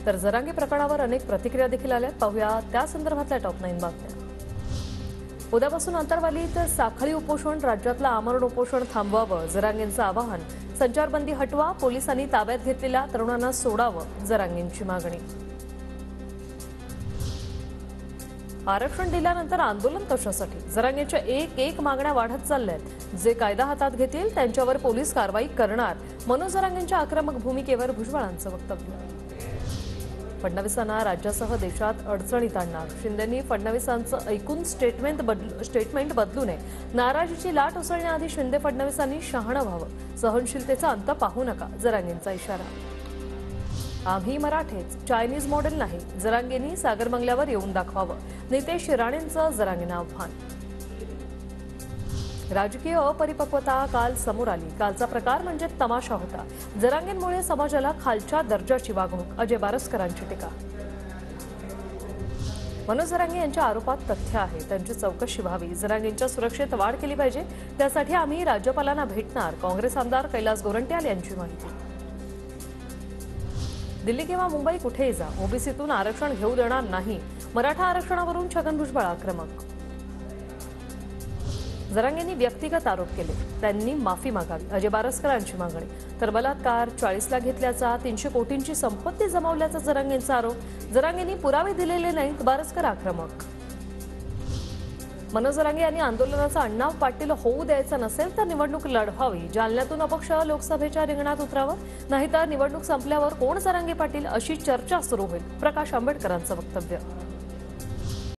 तर जरांगे प्रकरणावर अनेक प्रतिक्रिया देखील आल्या। पाहूया त्या संदर्भातल्या टॉप 9 बातम्या। उद्यापासून अंतरवालीत साखळी उपोषण, राज्यातलं आमरण उपोषण थांबवावं, जरांगेंचं आवाहन। संचारबंदी हटवा, पोलिसांनी ताब्यात घेतलेल्या तरुणांना सोडावं, जरांगेंची मागणी। आरक्षण दिल्यानंतर आंदोलन कशासाठी? जरांगेंच्या एक मागण्या वाढत चालल्यात। जे कायदा हातात घेतील त्यांच्यावर पोलीस कारवाई करणार। मनोज जरांगेंच्या आक्रमक भूमिकेवर भुजबळांचं वक्तव्य। फडणवीसांना राज्यासह देशात अडचणीत आणणार, शिंदेंनी फडणवीसांचं ऐकून स्टेटमेंट बदलू नये। नाराजीची लाट उसळण्याआधी शिंदे फडणवीसांनी शहाणं व्हावं, सहनशीलतेचा अंत पाहू नका, जरांगेंचा इशारा। आम्ही मराठेच, चायनीज मॉडेल नाही, जरांगेंनी सागर बंगल्यावर येऊन दाखवावं, नितेश राणेंचं जरांगेंना आव्हान। राजकीय अपरिपक्वता काल समोर आली। कालचा प्रकार म्हणजे तमाशा होता। जरांगेंमुळे समाजाला खालच्या दर्जाची वागणूक, अजय बारसकरांची टीका। मनोज जरांगे यांच्या आरोपात तथ्य आहे, त्यांची चौकशी व्हावी, जरांगेंच्या सुरक्षेत वाढ केली पाहिजे, त्यासाठी आम्ही राज्यपालांना भेटणार, काँग्रेस आमदार कैलास गोरंट्याल यांची माहिती। दिल्ली किंवा मुंबई कुठेही जा, ओबीसीतून आरक्षण घेऊ देणार नाही, मराठा आरक्षणावरून छगन भुजबळ आक्रमक। जरांगेंनी व्यक्तिगत आरोप केले, त्यांनी माफी मागावी, अजय बारसकरांची मागणी। तर बलात्कार, 40ला घेतल्याचा, 300 कोटींची संपत्ती जमावल्याचा जरांगेंचा आरोप। जरांगेंनी पुरावे दिलेले नाहीत, बारसकर आक्रमक। मनोज जरांगे यांनी आंदोलनाचा अण्णाव पाटील होऊ द्यायचं नसेल तर निवडणूक लढवावी, जालन्यातून अपक्ष लोकसभेच्या रिंगणात उतरावं, नाहीतर निवडणूक संपल्यावर कोण जरांगे पाटील अशी चर्चा सुरू होईल, प्रकाश आंबेडकरांचं वक्तव्य।